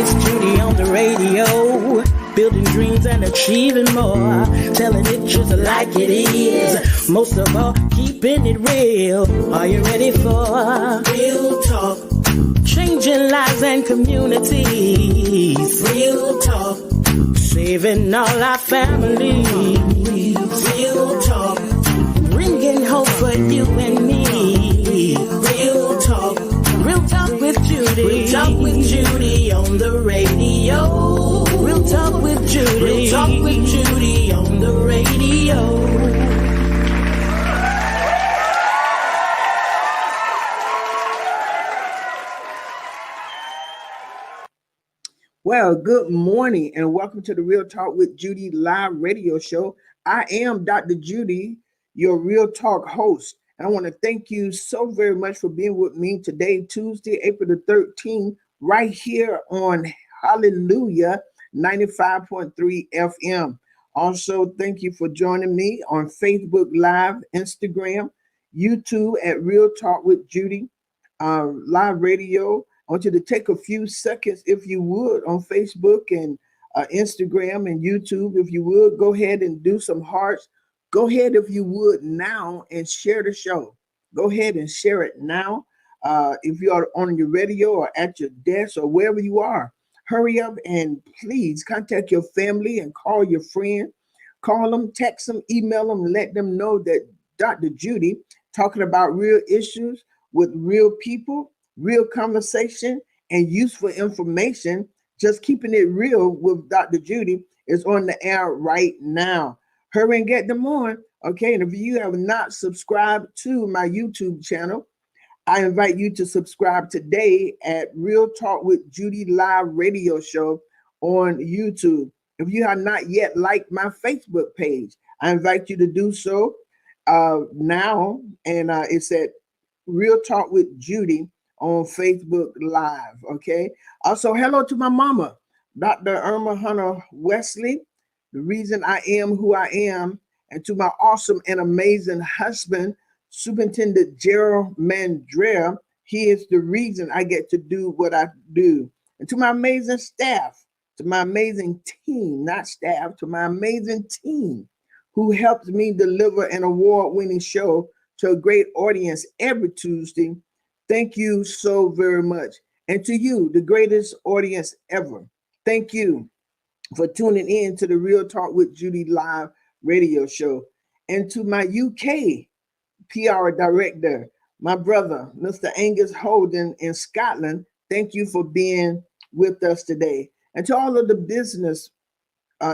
Miss Judy on the radio, building dreams and achieving more, telling it just like it is. Most of all, keeping it real. Are you ready for real talk? Changing lives and communities. Real talk. Saving all our families. Real talk. Bringing hope for you and me. Real talk. Real talk with Judy. Real talk with Judy on the radio. Real talk with Judy. Real talk with Judy on the radio. Well, good morning and welcome to the Real Talk with Judy live radio show. I am Dr. Judy, your Real Talk host. And I want to thank you so very much for being with me today, Tuesday, April the 13th, right here on Hallelujah 95.3 FM. Also, thank you for joining me on Facebook Live, Instagram, YouTube at Real Talk with Judy, live radio. I want you to take a few seconds, if you would, on Facebook and Instagram and YouTube. If you would, go ahead and do some hearts. Go ahead, if you would, now and share the show. Go ahead and share it now. If you are on your radio or at your desk or wherever you are, hurry up and please contact your family and call your friend. Call them, text them, email them, let them know that Dr. Judy talking about real issues with real people, real conversation and useful information. Just keeping it real with Dr. Judy is on the air right now. Hurry and get them on. Okay. And if you have not subscribed to my YouTube channel, I invite you to subscribe today at Real Talk with Judy live radio show on YouTube. If you have not yet liked my Facebook page, I invite you to do so now. And it's at Real Talk with Judy on Facebook Live, okay? Also, hello to my mama, Dr. Irma Hunter Wesley, the reason I am who I am, and to my awesome and amazing husband, Superintendent Gerald Mandrell. He is the reason I get to do what I do. And to my amazing staff, to my amazing team, not staff, to my amazing team who helps me deliver an award-winning show to a great audience every Tuesday. Thank you so very much. And to you, the greatest audience ever, thank you for tuning in to the Real Talk with Judy live radio show. And to my UK PR director, my brother, Mr. Angus Holden in Scotland, thank you for being with us today. And to all of the business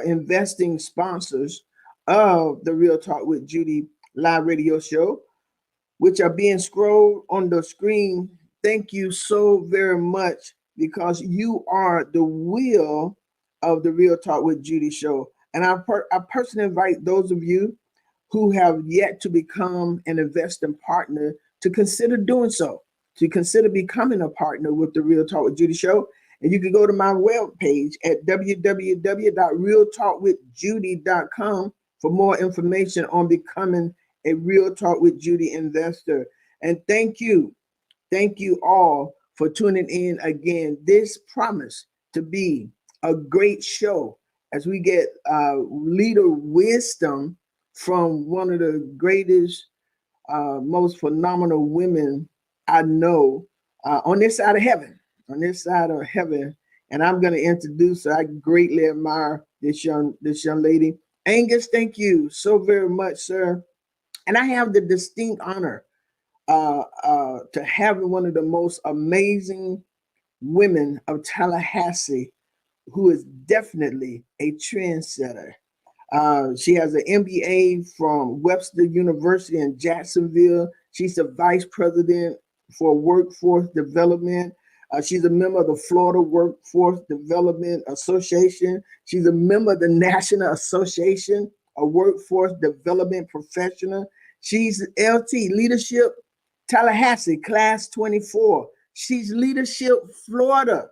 investing sponsors of the Real Talk with Judy live radio show, which are being scrolled on the screen, thank you so very much, because you are the wheel of the Real Talk with Judy show. And I personally invite those of you who have yet to become an investing partner to consider doing so, to consider becoming a partner with the Real Talk with Judy show. And you can go to my webpage at www.realtalkwithjudy.com for more information on becoming a Real Talk with Judy investor. And thank you all for tuning in again. This promised to be a great show as we get leader wisdom from one of the greatest, most phenomenal women I know on this side of heaven, And I'm going to introduce her. I greatly admire this young lady. Angus, thank you so very much, sir. And I have the distinct honor to have one of the most amazing women of Tallahassee, who is definitely a trendsetter. She has an MBA from Webster University in Jacksonville. She's the vice president for workforce development. She's a member of the Florida Workforce Development Association. She's a member of the National Association of Workforce Development Professional. She's LT Leadership Tallahassee, Class 24. She's Leadership Florida,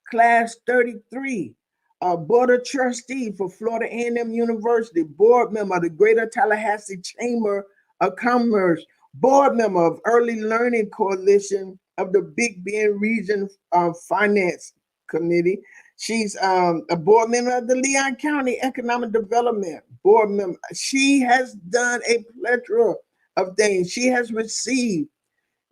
Class 33. Board of Trustee for Florida A&M University, board member of the Greater Tallahassee Chamber of Commerce, board member of Early Learning Coalition of the Big Bend Region Finance Committee. She's a board member of the Leon County Economic Development Board member. She has done a plethora of things. She has received,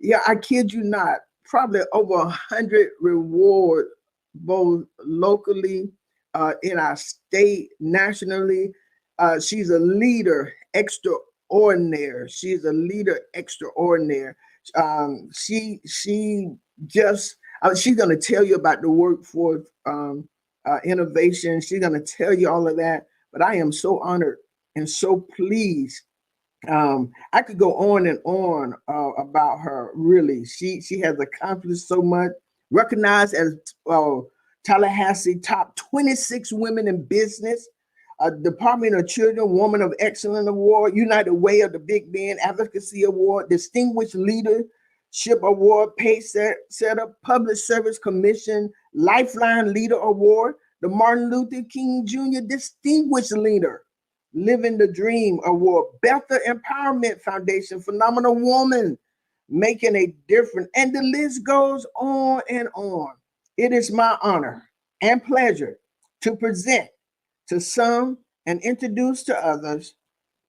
yeah, I kid you not, probably over 100 rewards, both locally, in our state, nationally. She's a leader extraordinaire. She's a leader extraordinaire. She just she's going to tell you about the workforce innovation. She's going to tell you all of that. But I am so honored and so pleased. I could go on and on about her. Really, she has accomplished so much. Recognized as Tallahassee top 26 women in business, Department of Children Woman of Excellence Award, United Way of the Big Bend Advocacy Award, Distinguished Leadership Award, Pay Setup, Public Service Commission, Lifeline Leader Award, the Martin Luther King Jr. Distinguished Leader, Living the Dream Award, Bethel Empowerment Foundation, Phenomenal Woman, Making a Difference, and the list goes on and on. It is my honor and pleasure to present to some and introduce to others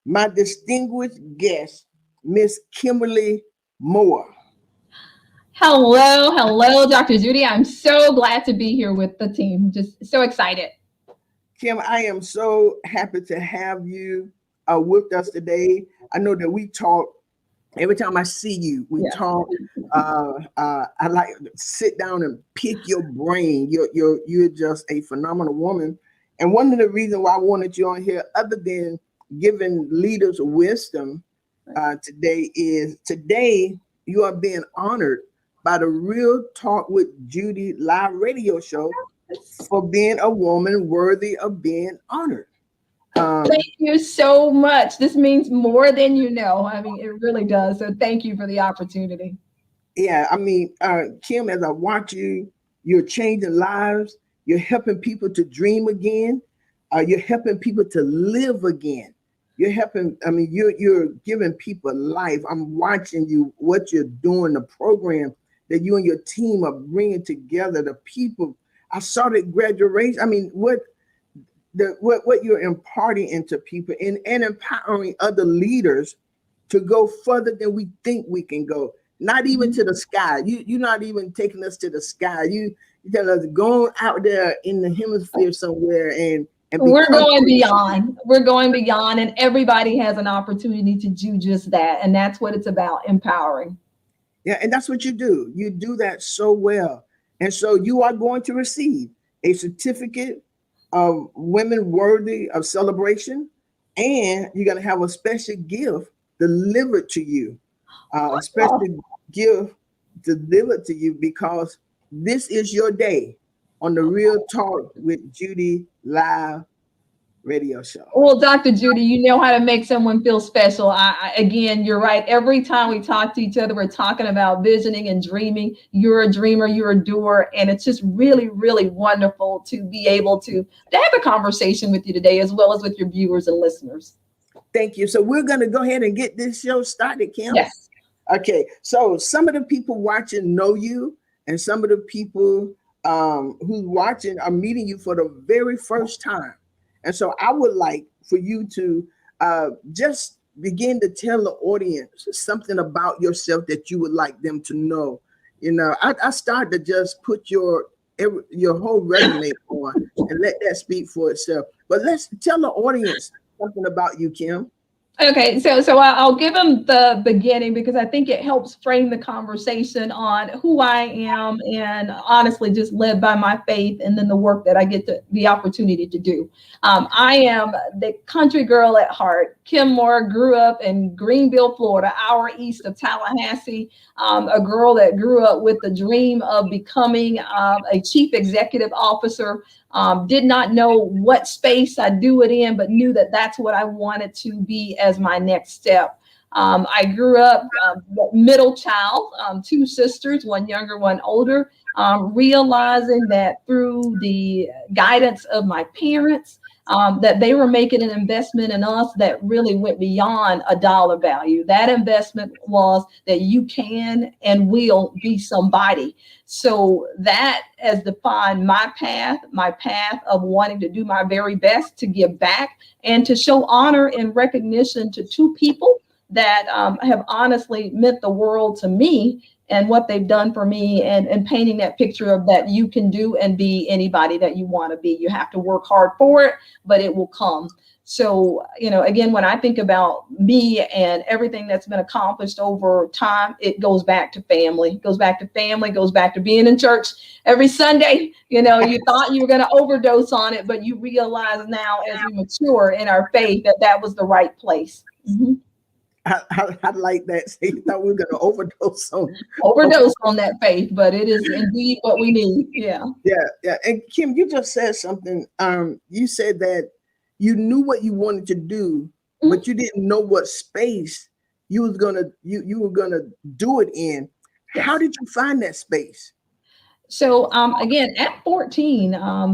my distinguished guest, Miss Kimberly Moore. Hello, Dr. Judy. I'm so glad to be here with the team. Just so excited. Kim, I am so happy to have you with us today. I know that we talk every time I see you. We talk. I like to sit down and pick your brain. You're just a phenomenal woman. And one of the reasons why I wanted you on here, other than giving leaders wisdom today, is today you are being honored by the Real Talk with Judy live radio show for being a woman worthy of being honored. Thank you so much. This means more than you know. I mean, it really does. So thank you for the opportunity. Yeah, I mean, Kim, as I watch you, you're changing lives. You're helping people to dream again. You're helping people to live again. You're helping. I mean, you're giving people life. I'm watching you, what you're doing, the program that you and your team are bringing together. The people. I saw the graduation. I mean, what you're imparting into people and empowering other leaders to go further than we think we can go. Not even to the sky. You're not even taking us to the sky. You tell us going out there in the hemisphere somewhere and we're going beyond. We're going beyond, and everybody has an opportunity to do just that. And that's what it's about, empowering. Yeah, and that's what you do. You do that so well. And so you are going to receive a certificate of women worthy of celebration, and you're going to have a special gift delivered to you. A special gift delivered to you because this is your day on the Real Talk with Judy live radio show. Well, Dr. Judy, you know how to make someone feel special. Again, you're right. Every time we talk to each other, we're talking about visioning and dreaming. You're a dreamer, you're a doer. And it's just really, really wonderful to be able to have a conversation with you today, as well as with your viewers and listeners. Thank you. So we're going to go ahead and get this show started, Kim. Yes. Okay. So some of the people watching know you, and some of the people who's watching are meeting you for the very first time. And so I would like for you to just begin to tell the audience something about yourself that you would like them to know. You know, I started to just put your whole resume on and let that speak for itself. But let's tell the audience something about you, Kim. Okay, so I'll give them the beginning because I think it helps frame the conversation on who I am, and honestly just led by my faith and then the work that I get the opportunity to do. I am the country girl at heart. Kenmore, grew up in Greenville, Florida, hour east of Tallahassee. A girl that grew up with the dream of becoming a chief executive officer. Did not know what space I'd do it in, but knew that that's what I wanted to be as my next step. I grew up middle child, two sisters, one younger, one older, realizing that through the guidance of my parents, that they were making an investment in us that really went beyond a dollar value. That investment was that you can and will be somebody. So that has defined my path of wanting to do my very best to give back and to show honor and recognition to two people that have honestly meant the world to me and what they've done for me, and painting that picture of that you can do and be anybody that you want to be. You have to work hard for it, but it will come. So, again, when I think about me and everything that's been accomplished over time, it goes back to family, goes back to being in church every Sunday. You thought you were going to overdose on it, but you realize now as we mature in our faith that was the right place. Mm-hmm. I like that. So you thought we were going to overdose on that faith, but it is indeed what we need. Yeah. And Kim, you just said something. You said that you knew what you wanted to do, mm-hmm. but you didn't know what space you were gonna do it in. Yes. How did you find that space? So again, at 14,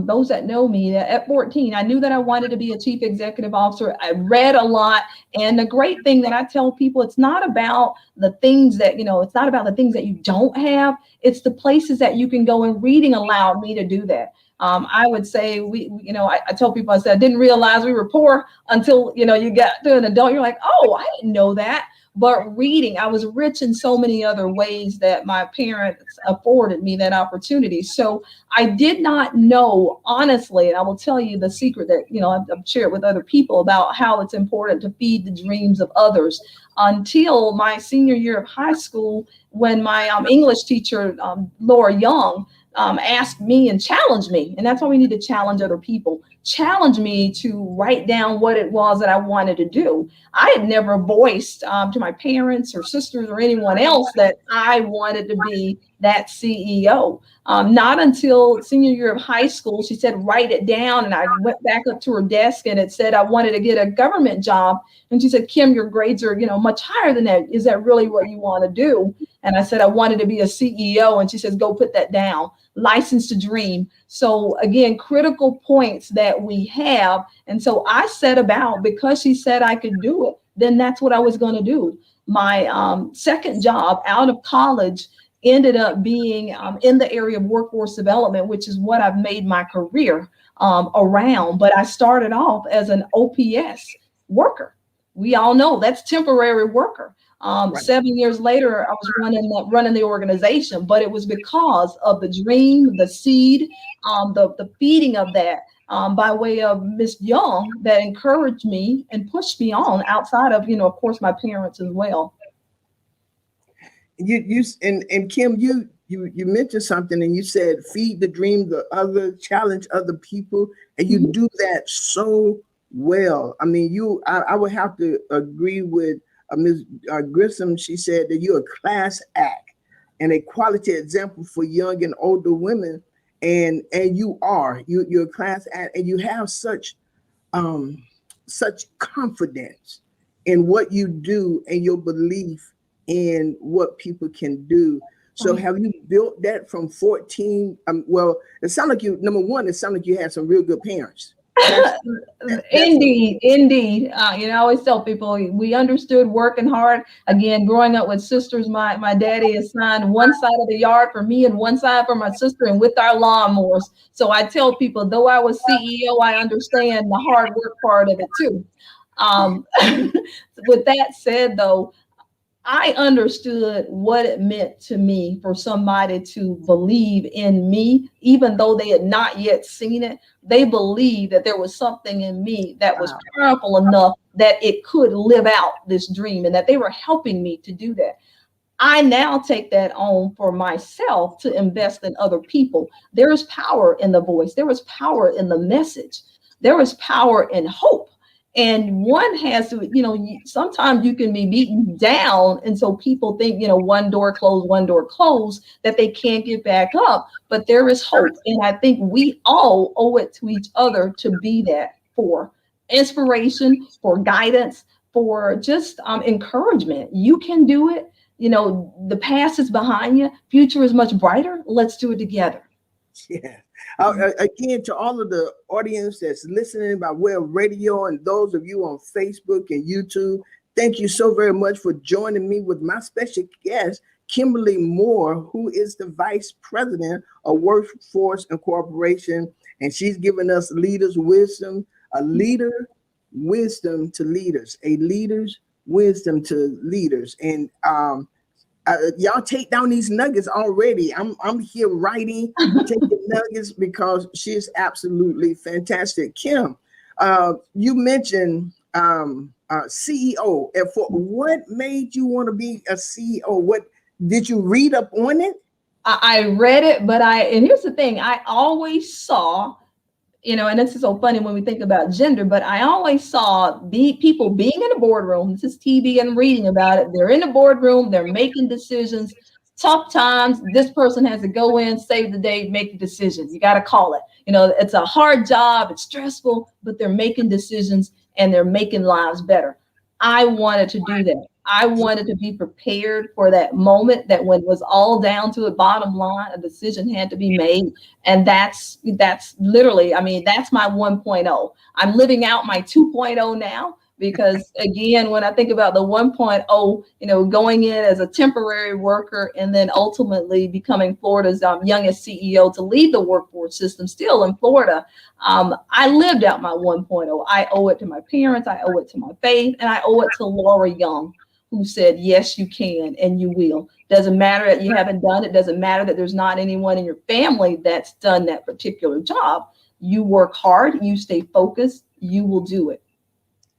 those that know me, at 14, I knew that I wanted to be a chief executive officer. I read a lot. And the great thing that I tell people, it's not about the things that, it's not about the things that you don't have. It's the places that you can go, and reading allowed me to do that. I would say I tell people, I said, I didn't realize we were poor until, you got to an adult. You're like, oh, I didn't know that. But reading, I was rich in so many other ways that my parents afforded me that opportunity. So I did not know, honestly, and I will tell you the secret that, I've shared with other people about how it's important to feed the dreams of others, until my senior year of high school, when my English teacher, Laura Young, asked me and challenged me. And that's why we need to challenge other people. Challenge me to write down what it was that I wanted to do. I had never voiced to my parents or sisters or anyone else that I wanted to be that CEO. Not until senior year of high school, she said, write it down. And I went back up to her desk, and it said I wanted to get a government job. And she said, Kim, your grades are, much higher than that. Is that really what you want to do? And I said, I wanted to be a CEO. And she says, go put that down. License to dream. So again, critical points that we have. And so I set about, because she said I could do it, then that's what I was going to do. My second job out of college ended up being in the area of workforce development, which is what I've made my career around. But I started off as an OPS worker. We all know that's temporary worker. Right. 7 years later, I was running the organization, but it was because of the dream, the seed, the feeding of that by way of Miss Young that encouraged me and pushed me on, outside of, of course, my parents as well. And Kim, you mentioned something, and you said feed the dream, the other, challenge other people, and you mm-hmm. do that so well. I mean, I would have to agree with Ms. Grissom. She said that you're a class act and a quality example for young and older women, and you're a class act, and you have such confidence in what you do and your belief in what people can do. So have you built that from 14? Well, it sounds like number one, it sounds like you had some real good parents. Indeed. I always tell people we understood working hard. Again, growing up with sisters, my daddy assigned one side of the yard for me and one side for my sister, and with our lawnmowers. So I tell people, though I was CEO, I understand the hard work part of it too. With that said, though, I understood what it meant to me for somebody to believe in me, even though they had not yet seen it. They believed that there was something in me that was powerful enough that it could live out this dream, and that they were helping me to do that. I now take that on for myself to invest in other people. There is power in the voice. There is power in the message. There is power in hope. And one has to, sometimes you can be beaten down. And so people think, one door closed, that they can't get back up. But there is hope. And I think we all owe it to each other to be that, for inspiration, for guidance, for just encouragement. You can do it. The past is behind you. Future is much brighter. Let's do it together. Yeah. Again, to all of the audience that's listening by way of radio and those of you on Facebook and YouTube, thank you so very much for joining me with my special guest, Kimberly Moore, who is the Vice President of Workforce and Corporation. And she's given us leaders' wisdom, a leader wisdom to leaders, a leader's wisdom to leaders. And y'all take down these nuggets already. I'm here writing, taking nuggets because she is absolutely fantastic. Kim, you mentioned CEO. And for what made you want to be a CEO? What did you read up on it? I read it, but and here's the thing, I always saw, and this is so funny when we think about gender, but I always saw people being in the boardroom. This is TV and reading about it. They're in the boardroom, they're making decisions. Tough times, this person has to go in, save the day, make the decision. You got to call it. It's a hard job, it's stressful, but they're making decisions and they're making lives better. I wanted to do that. I wanted to be prepared for that moment that when it was all down to the bottom line, a decision had to be made. And that's literally, that's my 1.0. I'm living out my 2.0 now, because again, when I think about the 1.0, going in as a temporary worker and then ultimately becoming Florida's youngest CEO to lead the workforce system still in Florida, I lived out my 1.0. I owe it to my parents, I owe it to my faith, and I owe it to Laura Young, who said, yes, you can and you will. Doesn't matter that you haven't done it. Doesn't matter that there's not anyone in your family that's done that particular job. You work hard, you stay focused, you will do it.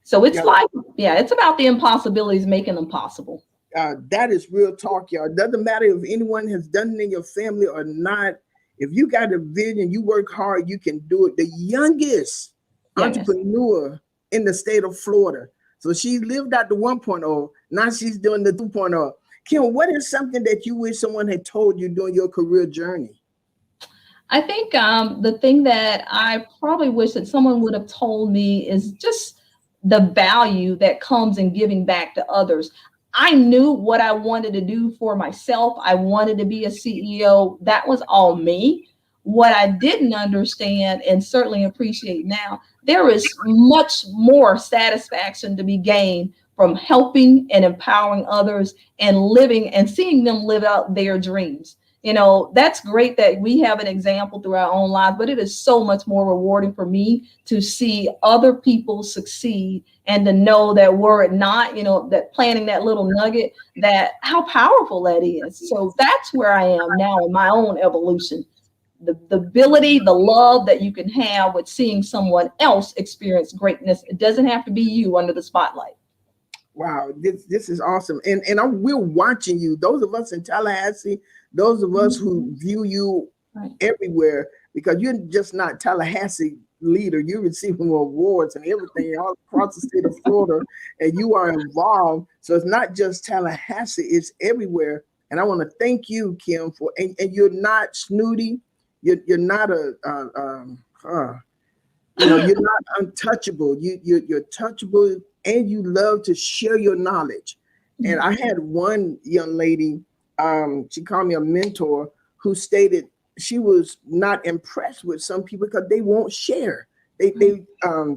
So it's it's about the impossibilities, making them possible. That is real talk, y'all. Doesn't matter if anyone has done it in your family or not. If you got a vision, you work hard, you can do it. The youngest entrepreneur in the state of Florida. So she lived out the 1.0. Now she's doing the 2.0. Kim, what is something that you wish someone had told you during your career journey? I think the thing that I probably wish that someone would have told me is just the value that comes in giving back to others. I knew what I wanted to do for myself. I wanted to be a CEO. That was all me. What I didn't understand and certainly appreciate now, there is much more satisfaction to be gained from helping and empowering others and living and seeing them live out their dreams. That's great that we have an example through our own lives, but it is so much more rewarding for me to see other people succeed and to know that were it not, that planting that little nugget, that how powerful that is. So that's where I am now in my own evolution. The ability, the love that you can have with seeing someone else experience greatness. It doesn't have to be you under the spotlight. Wow, this is awesome. And we're watching you. Those of us in Tallahassee, those of us who view you everywhere, because you're just not Tallahassee leader. You're receiving awards and everything all across the state of Florida, and you are involved. So it's not just Tallahassee, it's everywhere. And I want to thank you, Kim, for and you're not snooty. You're not you're not untouchable. You're touchable, and you love to share your knowledge. And I had one young lady, she called me a mentor, who stated she was not impressed with some people because they won't share.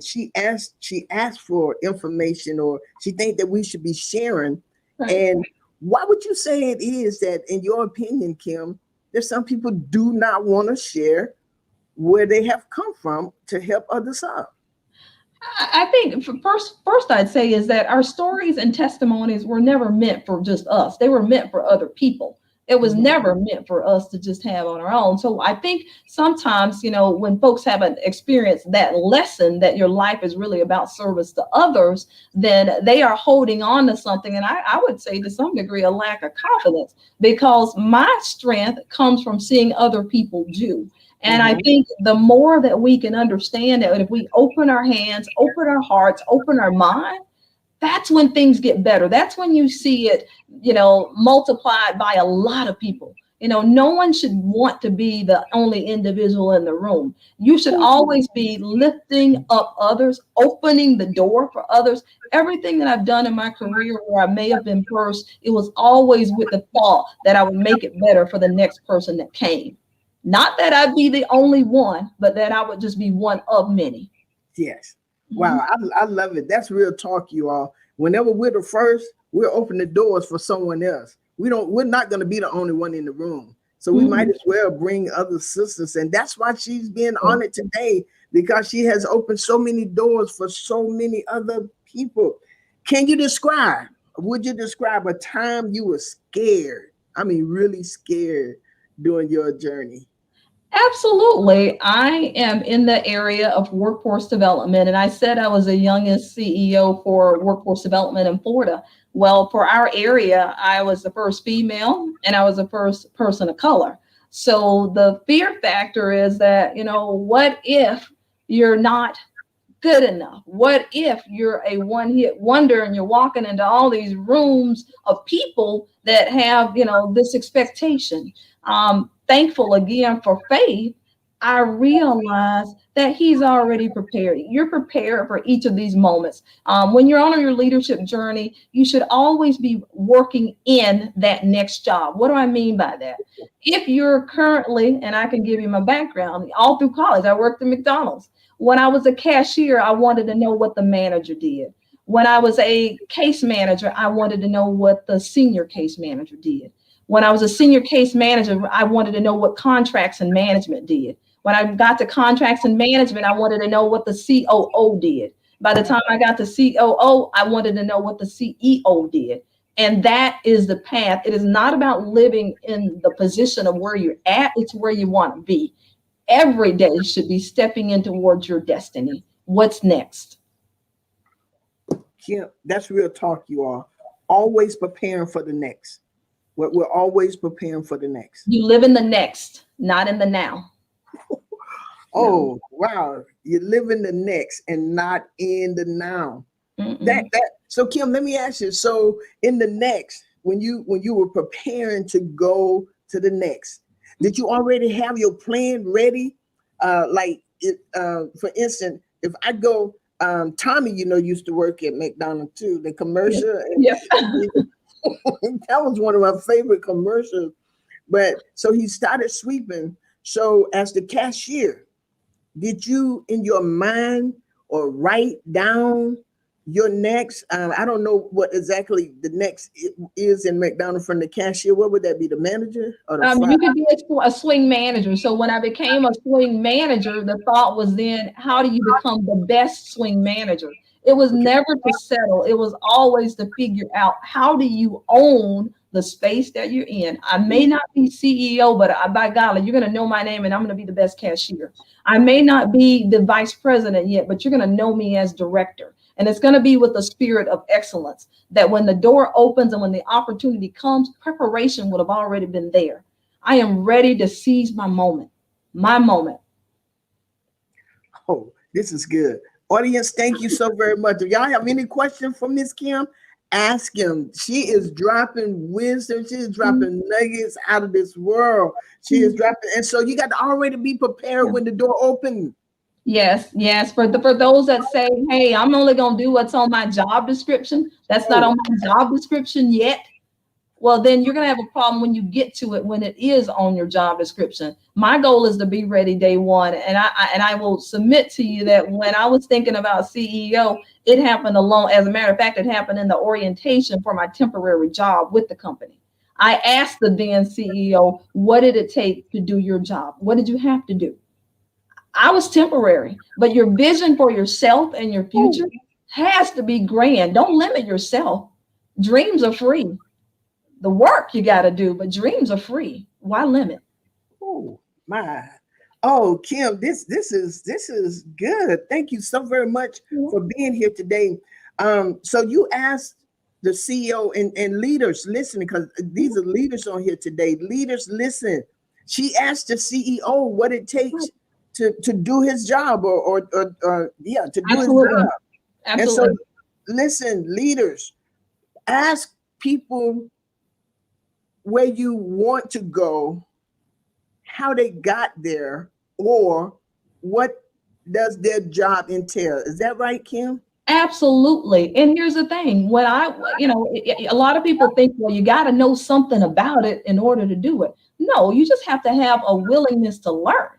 She asked for information, or she think that we should be sharing. Right. And why would you say it is that, in your opinion, Kim, there's some people do not want to share where they have come from to help others up? I think first I'd say is that our stories and testimonies were never meant for just us. They were meant for other people. It was never meant for us to just have on our own. So I think sometimes, when folks haven't experienced that lesson that your life is really about service to others, then they are holding on to something. And I would say to some degree, a lack of confidence, because my strength comes from seeing other people do. And I think the more that we can understand that if we open our hands, open our hearts, open our mind, that's when things get better. That's when you see it, multiplied by a lot of people. No one should want to be the only individual in the room. You should always be lifting up others, opening the door for others. Everything that I've done in my career where I may have been first, it was always with the thought that I would make it better for the next person that came. Not that I'd be the only one, but that I would just be one of many. Yes. Wow. I love it. That's real talk, you all. Whenever we're the first, we're opening the doors for someone else. We're not going to be the only one in the room. So we might as well bring other sisters. And that's why she's being honored today, because she has opened so many doors for so many other people. Would you describe a time you were scared? I mean, really scared during your journey? Absolutely. I am in the area of workforce development, and I said I was the youngest CEO for workforce development in Florida. Well, for our area, I was the first female and I was the first person of color. So the fear factor is that, what if you're not good enough? What if you're a one-hit wonder and you're walking into all these rooms of people that have, this expectation? Thankful again for faith, I realize that he's already prepared. You're prepared for each of these moments. When you're on your leadership journey, you should always be working in that next job. What do I mean by that? If you're currently, and I can give you my background, all through college, I worked at McDonald's. When I was a cashier, I wanted to know what the manager did. When I was a case manager, I wanted to know what the senior case manager did. When I was a senior case manager, I wanted to know what contracts and management did. When I got to contracts and management, I wanted to know what the COO did. By the time I got to COO, I wanted to know what the CEO did. And that is the path. It is not about living in the position of where you're at. It's where you want to be. Every day should be stepping in towards your destiny. What's next? Kim, that's real talk, you all. Always preparing for the next. We're always preparing for the next. You live in the next, not in the now. Oh, wow. You live in the next and not in the now. So Kim, let me ask you. So in the next, when you were preparing to go to the next, did you already have your plan ready? For instance, if I go, Tommy, used to work at McDonald's too, the commercial. Yes. That was one of my favorite commercials. But so he started sweeping. So as the cashier, did you in your mind or write down your next? I don't know what exactly the next is in McDonald's from the cashier. What would that be? The manager or the You could be a swing manager. So when I became a swing manager, the thought was then, how do you become the best swing manager? It was never to settle. It was always to figure out, how do you own the space that you're in? I may not be CEO, but by golly, you're going to know my name and I'm going to be the best cashier. I may not be the vice president yet, but you're going to know me as director. And it's going to be with the spirit of excellence, that when the door opens and when the opportunity comes, preparation would have already been there. I am ready to seize my moment. My moment. Oh, this is good. Audience, thank you so very much. If y'all have any questions for Miss Kim, ask him. She is dropping wisdom. She is dropping nuggets out of this world. She is dropping. And so you got to already be prepared when the door opens. Yes. For those that say, hey, I'm only going to do what's on my job description. That's not on my job description yet. Well, then you're going to have a problem when you get to it, when it is on your job description. My goal is to be ready day one. And I will submit to you that when I was thinking about CEO, it happened alone. As a matter of fact, it happened in the orientation for my temporary job with the company. I asked the then CEO, what did it take to do your job? What did you have to do? I was temporary, but your vision for yourself and your future has to be grand. Don't limit yourself. Dreams are free. The work you got to do, but dreams are free. Why limit? Oh my! Oh, Kim, this is good. Thank you so very much for being here today. So you asked the CEO and leaders listening, because these are leaders on here today. Leaders, listen. She asked the CEO what it takes to do his job, to do his job. Absolutely. And so, listen, leaders, ask people where you want to go, how they got there, or what does their job entail. Is that right, Kim? Absolutely. And here's the thing, when a lot of people think, well, you got to know something about it in order to do it. No, you just have to have a willingness to learn.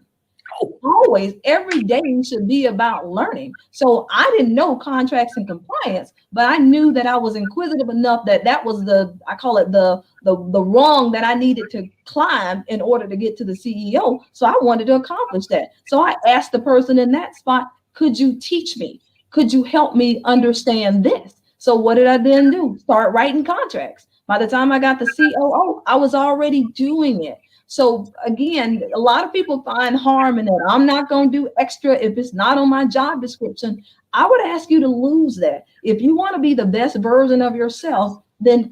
Always, every day should be about learning. So I didn't know contracts and compliance, but I knew that I was inquisitive enough that was I call it the rung that I needed to climb in order to get to the CEO. So I wanted to accomplish that. So I asked the person in that spot, could you teach me? Could you help me understand this? So what did I then do? Start writing contracts. By the time I got the COO, I was already doing it. So again, a lot of people find harm in that. I'm not going to do extra if it's not on my job description. I would ask you to lose that. If you want to be the best version of yourself, then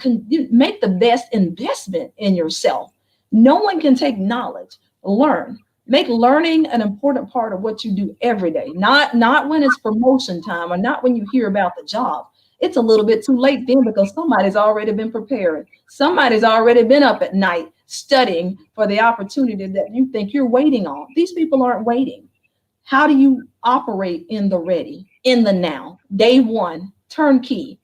make the best investment in yourself. No one can take knowledge. Learn. Make learning an important part of what you do every day. Not when it's promotion time or not when you hear about the job. It's a little bit too late then because somebody's already been preparing. Somebody's already been up at night studying for the opportunity that you think you're waiting on. These people aren't waiting. How do you operate in the ready, in the now, day one, turnkey?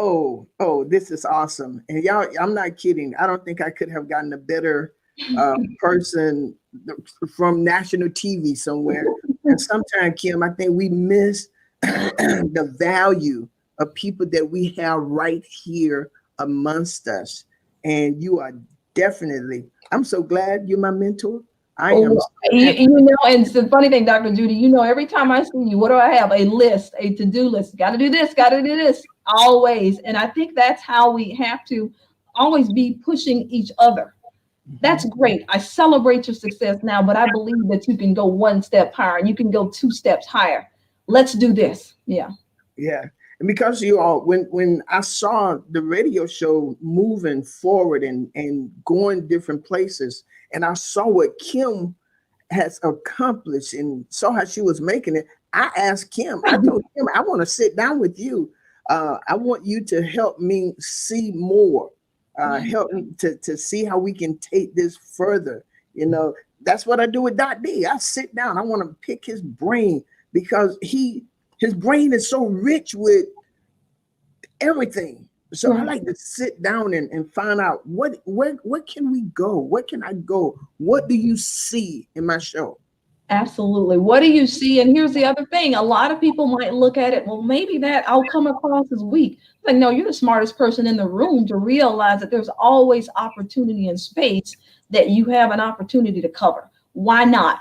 Oh, this is awesome. And y'all, I'm not kidding. I don't think I could have gotten a better person from national TV somewhere. And sometimes, Kim, I think we miss the value of people that we have right here amongst us. And you are definitely, I'm so glad you're my mentor. I am. And it's the funny thing, Dr. Judy, every time I see you, what do I have? A list, a to-do list. Got to do this, got to do this, always. And I think that's how we have to always be pushing each other. That's great. I celebrate your success now, but I believe that you can go one step higher and you can go 2 steps higher. Let's do this. Yeah. Yeah. And because you all, when I saw the radio show moving forward and going different places, and I saw what Kim has accomplished and saw how she was making it, I asked Kim, I told Kim, I want to sit down with you. I want you to help me see more, help me to see how we can take this further. That's what I do with Dot D. I sit down, I want to pick his brain because his brain is so rich with everything. So I like to sit down and find out where can we go? Where can I go? What do you see in my show? Absolutely. What do you see? And here's the other thing. A lot of people might look at it, well, maybe that I'll come across as weak. Like, no, you're the smartest person in the room to realize that there's always opportunity and space that you have an opportunity to cover. Why not?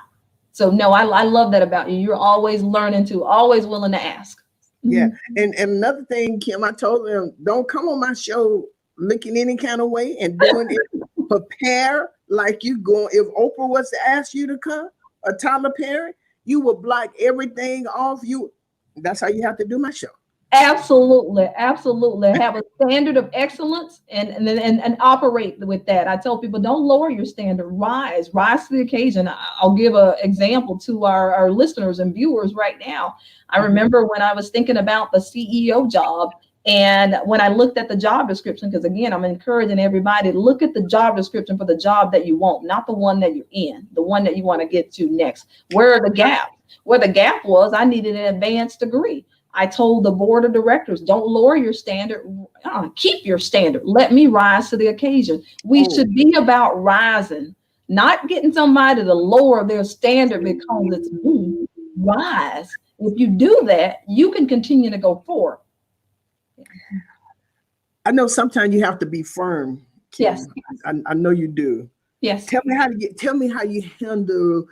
So no, I love that about you. You're always learning to, always willing to ask. Yeah. And another thing, Kim, I told them, don't come on my show looking any kind of way and doing it. Prepare like you going. If Oprah was to ask you to come, or Tyler Perry, you will block everything off you. That's how you have to do my show. Absolutely. Absolutely. Have a standard of excellence and operate with that. I tell people, don't lower your standard, rise to the occasion. I'll give an example to our listeners and viewers right now. I remember when I was thinking about the CEO job, and when I looked at the job description, because again, I'm encouraging everybody to look at the job description for the job that you want, not the one that you're in, the one that you want to get to next. Where are the gaps? Where the gap was, I needed an advanced degree. I told the board of directors, don't lower your standard, keep your standard. Let me rise to the occasion. We should be about rising, not getting somebody to lower their standard because it's me. Rise. If you do that, you can continue to go forward. I know sometimes you have to be firm, Kim. Yes. I know you do. Yes. Tell me how you handle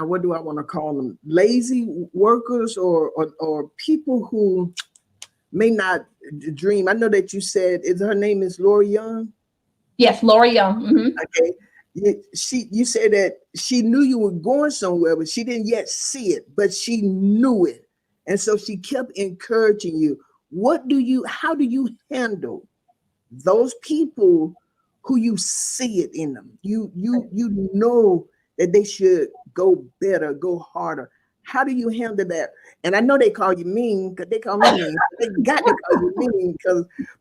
what do I want to call them? Lazy workers or people who may not dream. I know that you said her name is Lori Young. Yes, Lori Young. Mm-hmm. Okay. You said that she knew you were going somewhere, but she didn't yet see it, but she knew it. And so she kept encouraging you. How do you handle those people who you see it in them? You know that they should go better, go harder. How do you handle that? And I know they call you mean because they call me mean. They got to call you mean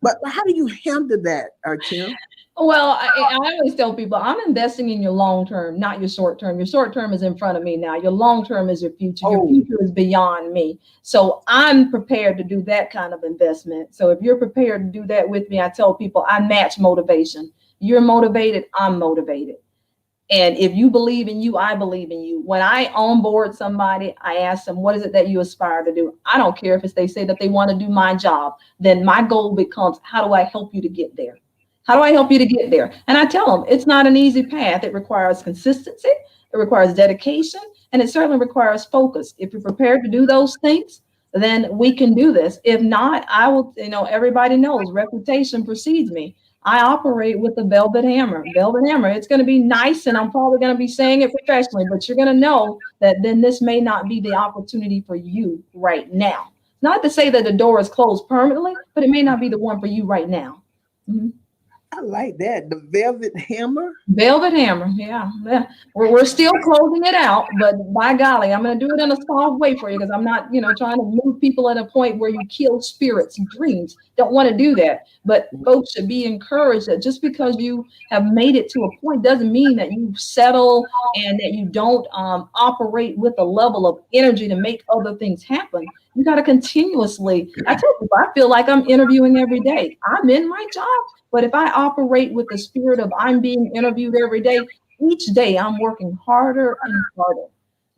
but how do you handle that, Kim? Well, I always tell people I'm investing in your long term, not your short term. Your short term is in front of me now. Your long term is your future. Your future is beyond me. So I'm prepared to do that kind of investment. So if you're prepared to do that with me, I tell people I match motivation. You're motivated, I'm motivated. And if you believe in you, I believe in you. When I onboard somebody, I ask them, what is it that you aspire to do? I don't care if it's they say that they want to do my job. Then my goal becomes, how do I help you to get there? How do I help you to get there? And I tell them it's not an easy path. It requires consistency. It requires dedication. And it certainly requires focus. If you're prepared to do those things, then we can do this. If not, I will, everybody knows reputation precedes me. I operate with the velvet hammer. Velvet hammer. It's going to be nice, and I'm probably going to be saying it professionally, but you're going to know that then this may not be the opportunity for you right now. Not to say that the door is closed permanently, but it may not be the one for you right now. Mm-hmm. I like that. The velvet hammer. Velvet hammer. Yeah. We're still closing it out, but by golly, I'm going to do it in a soft way for you because I'm not, trying to move people at a point where you kill spirits and dreams. Don't want to do that. But folks should be encouraged that just because you have made it to a point doesn't mean that you settle and that you don't operate with a level of energy to make other things happen. You got to continuously. I tell people, I feel like I'm interviewing every day. I'm in my job. But if I operate with the spirit of I'm being interviewed every day, each day I'm working harder and harder,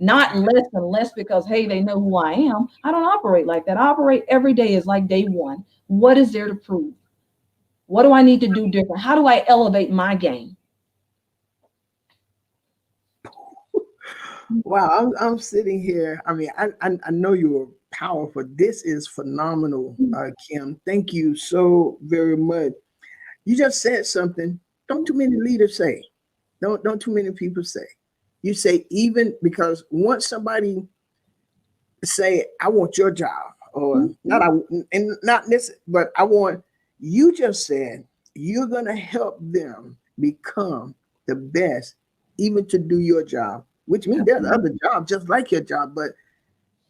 not less and less because, hey, they know who I am. I don't operate like that. I operate every day is like day one. What is there to prove? What do I need to do different? How do I elevate my game? Wow, I'm sitting here. I mean, I know you are powerful. This is phenomenal, Kim. Thank you so very much. You just said something. Don't too many leaders say. Don't too many people say. You say even because once somebody say, I want your job, or not this, but I want, you just said you're gonna help them become the best, even to do your job, which means there's other jobs just like your job. But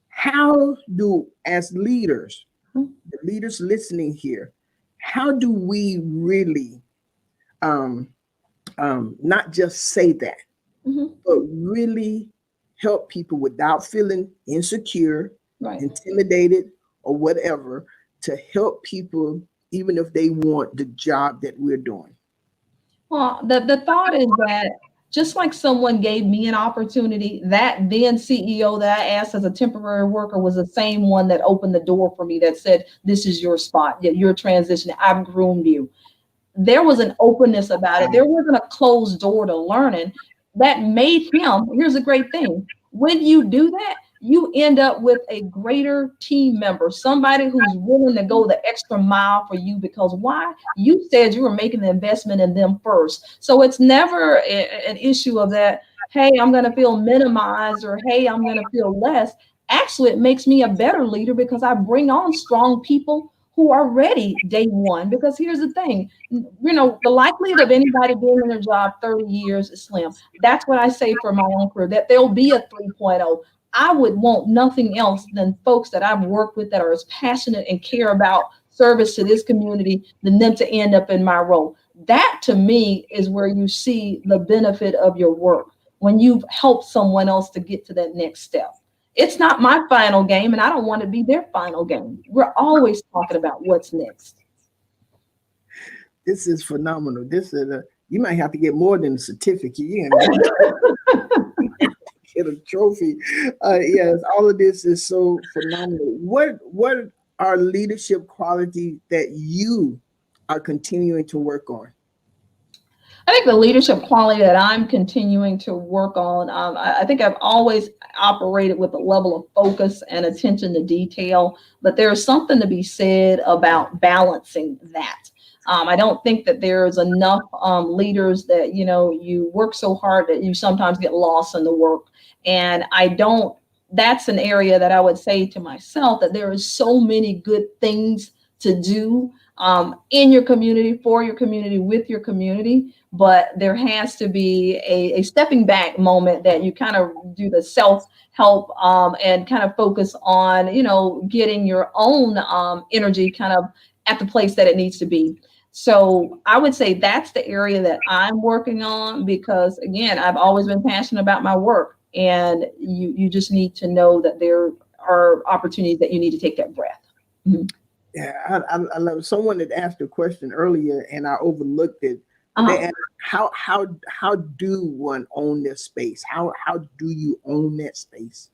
how do, as leaders, the leaders listening here, how do we really not just say that, but really help people without feeling insecure, intimidated, or whatever, to help people even if they want the job that we're doing? Well, the thought is that just like someone gave me an opportunity, that then CEO that I asked as a temporary worker was the same one that opened the door for me, that said, this is your spot, you're transitioning, I've groomed you. There was an openness about it. There wasn't a closed door to learning that made him, here's a great thing. When you do that, you end up with a greater team member, somebody who's willing to go the extra mile for you because why? You said you were making the investment in them first. So it's never an issue of that, hey, I'm going to feel minimized or hey, I'm going to feel less. Actually, it makes me a better leader because I bring on strong people who are ready day one. Because here's the thing, the likelihood of anybody being in their job 30 years is slim. That's what I say for my own career, that there'll be a 3.0. I would want nothing else than folks that I've worked with that are as passionate and care about service to this community than them to end up in my role. That to me is where you see the benefit of your work, when you've helped someone else to get to that next step. It's not my final game, and I don't want to be their final game. We're always talking about what's next. This is phenomenal. This is you might have to get more than a certificate. Get a trophy. Yes, all of this is so phenomenal. What are leadership qualities that you are continuing to work on? I think the leadership quality that I'm continuing to work on, I think I've always operated with a level of focus and attention to detail, but there's something to be said about balancing that. I don't think that there's enough leaders that, you work so hard that you sometimes get lost in the work. And that's an area that I would say to myself that there are so many good things to do. in your community, for your community, with your community. But there has to be a stepping back moment that you kind of do the self-help and kind of focus on, getting your own energy kind of at the place that it needs to be. So I would say that's the area that I'm working on, because again, I've always been passionate about my work, and you just need to know that there are opportunities that you need to take that breath. Mm-hmm. Yeah, I love. Someone had asked a question earlier, and I overlooked it. They asked, how do one own their space? How do you own that space?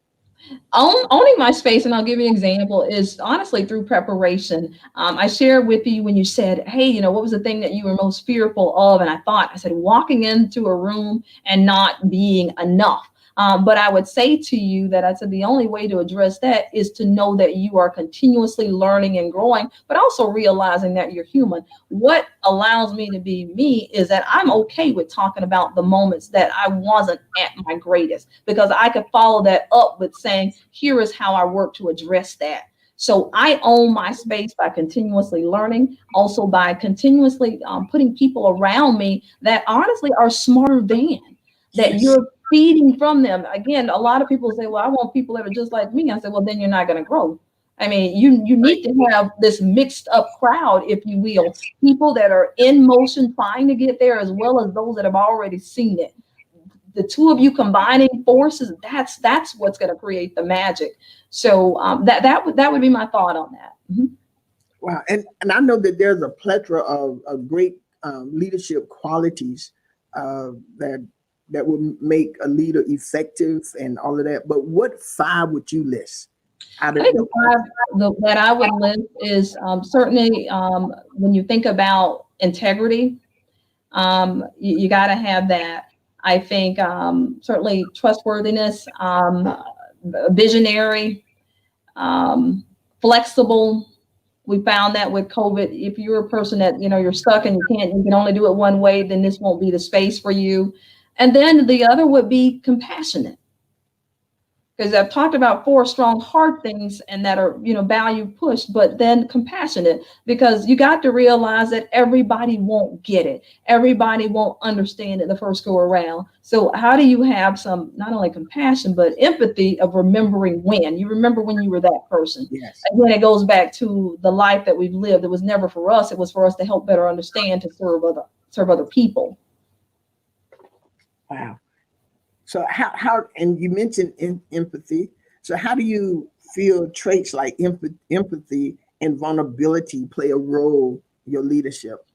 Owning my space, and I'll give you an example, is honestly through preparation. I shared with you when you said, hey, what was the thing that you were most fearful of? And I said, walking into a room and not being enough. But I would say to you that I said the only way to address that is to know that you are continuously learning and growing, but also realizing that you're human. What allows me to be me is that I'm okay with talking about the moments that I wasn't at my greatest, because I could follow that up with saying, here is how I work to address that. So I own my space by continuously learning, also by continuously putting people around me that honestly are smarter than that. You're feeding from them. Again, a lot of people say, well, I want people that are just like me. I said, well, then you're not going to grow. I mean, you need to have this mixed up crowd, if you will, people that are in motion trying to get there, as well as those that have already seen it. The two of you combining forces, that's what's going to create the magic. So that would be my thought on that. Mm-hmm. Wow. And I know that there's a plethora of great leadership qualities that would make a leader effective and all of that. But what 5 would you list? I think the 5 that I would list is certainly when you think about integrity, you got to have that. I think certainly trustworthiness, visionary, flexible. We found that with COVID, if you're a person that, you're stuck and you can only do it one way, then this won't be the space for you. And then the other would be compassionate, because I've talked about 4 strong, hard things and that are, value pushed, but then compassionate, because you got to realize that everybody won't get it. Everybody won't understand it the first go around. So how do you have some, not only compassion, but empathy of remembering when you remember when you were that person? Yes. Again, it goes back to the life that we've lived. It was never for us. It was for us to help better understand, to serve other people. Wow. So how and you mentioned empathy. So how do you feel traits like empathy and vulnerability play a role in your leadership?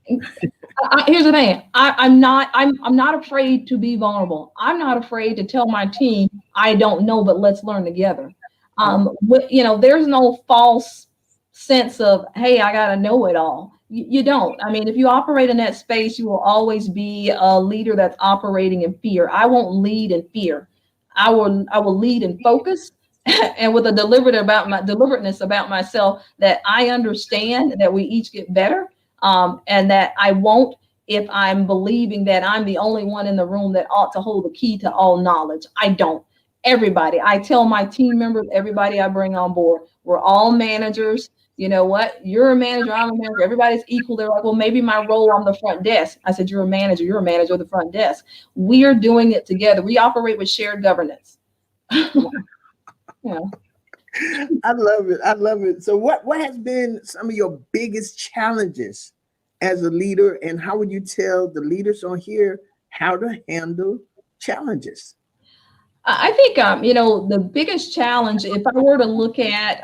Here's the thing. I'm not afraid to be vulnerable. I'm not afraid to tell my team, I don't know, but let's learn together. There's no false sense of, hey, I got to know it all. You don't. I mean, if you operate in that space, you will always be a leader that's operating in fear. I won't lead in fear. I will lead in focus and with a deliberateness about myself, that I understand that we each get better, and that I won't, if I'm believing that I'm the only one in the room that ought to hold the key to all knowledge. I don't. Everybody, I tell my team members, everybody I bring on board, we're all managers. You know what? You're a manager, I'm a manager. Everybody's equal. They're like, well, maybe my role on the front desk. I said, you're a manager of the front desk. We are doing it together. We operate with shared governance. Yeah. I love it. I love it. So what has been some of your biggest challenges as a leader, and how would you tell the leaders on here how to handle challenges? I think, the biggest challenge, if I were to look at,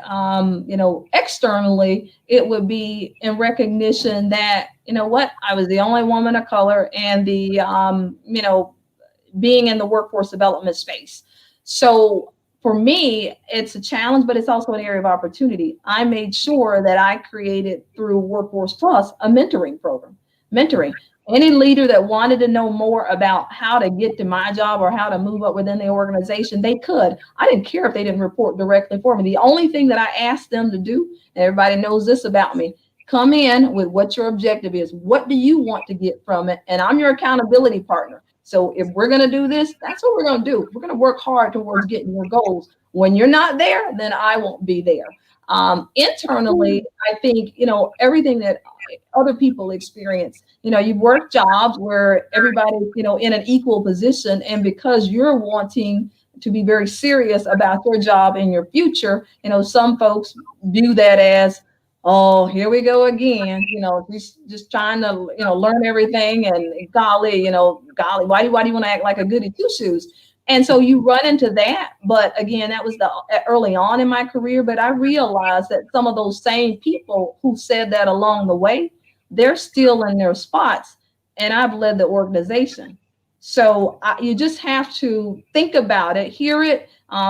externally, it would be in recognition that, I was the only woman of color, and the, being in the workforce development space. So for me, it's a challenge, but it's also an area of opportunity. I made sure that I created, through Workforce Plus, a mentoring program. Any leader that wanted to know more about how to get to my job or how to move up within the organization, they could. I didn't care if they didn't report directly for me. The only thing that I asked them to do, and everybody knows this about me, come in with what your objective is. What do you want to get from it? And I'm your accountability partner. So if we're going to do this, that's what we're going to do. We're going to work hard towards getting your goals. When you're not there, then I won't be there. Internally, I think, everything that other people experience, you work jobs where everybody's, in an equal position. And because you're wanting to be very serious about your job and your future, some folks view that as, oh, here we go again, just trying to, learn everything. And golly, why do you want to act like a goody two shoes? And so you run into that. But again, that was the early on in my career. But I realized that some of those same people who said that along the way, they're still in their spots. And I've led the organization. So you just have to think about it, hear it,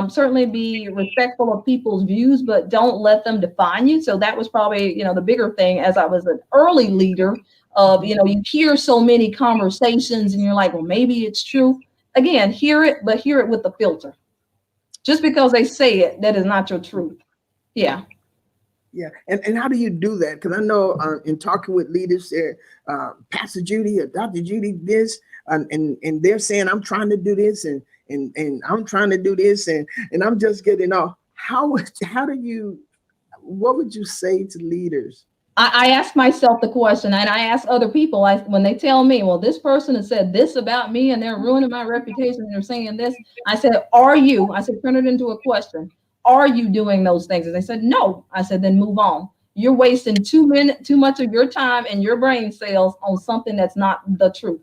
certainly be respectful of people's views, but don't let them define you. So that was probably, the bigger thing as I was an early leader of, you hear so many conversations and you're like, well, maybe it's true. Again, hear it, but hear it with the filter. Just because they say it, that is not your truth. Yeah. Yeah. And how do you do that? Because I know in talking with leaders there, Pastor Judy or Dr. Judy, this, and they're saying, I'm trying to do this and I'm trying to do this and I'm just getting off. What would you say to leaders? I ask myself the question, and I ask other people, when they tell me, well, this person has said this about me and they're ruining my reputation and they're saying this, I said, turn it into a question. Are you doing those things? And they said, no. I said, then move on. You're wasting too much of your time and your brain cells on something that's not the truth.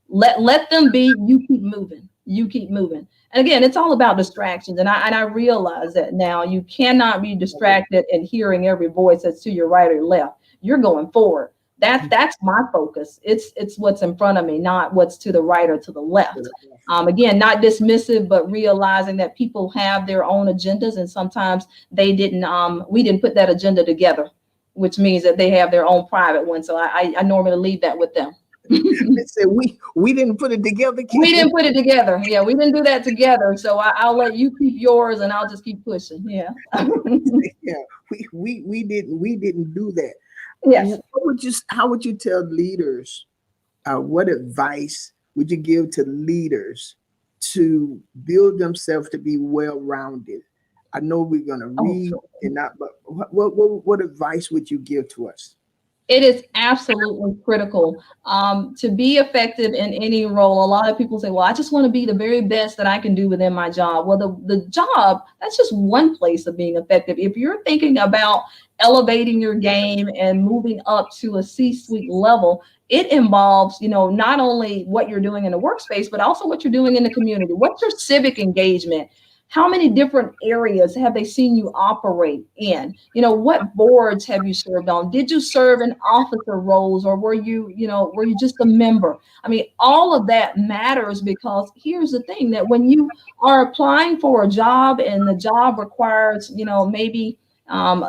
Let them be. You keep moving. You keep moving. And again, it's all about distractions. And I realize that now. You cannot be distracted and hearing every voice that's to your right or left. You're going forward. That's my focus. It's what's in front of me, not what's to the right or to the left. Again, not dismissive, but realizing that people have their own agendas, and sometimes we didn't put that agenda together, which means that they have their own private one. So I normally leave that with them. Said we didn't put it together. We didn't put it together. Yeah, we didn't do that together. So I'll let you keep yours, and I'll just keep pushing. Yeah. Yeah, we didn't do that. Yes. How would you tell leaders? What advice would you give to leaders to build themselves to be well-rounded? I know we're going to read and not, but what advice would you give to us? It is absolutely critical to be effective in any role. A lot of people say, well, I just want to be the very best that I can do within my job. Well, the job, that's just one place of being effective. If you're thinking about elevating your game and moving up to a C-suite level, it involves, not only what you're doing in the workspace, but also what you're doing in the community. What's your civic engagement? How many different areas have they seen you operate in? What boards have you served on? Did you serve in officer roles, or were you just a member? I mean, all of that matters, because here's the thing, that when you are applying for a job and the job requires, maybe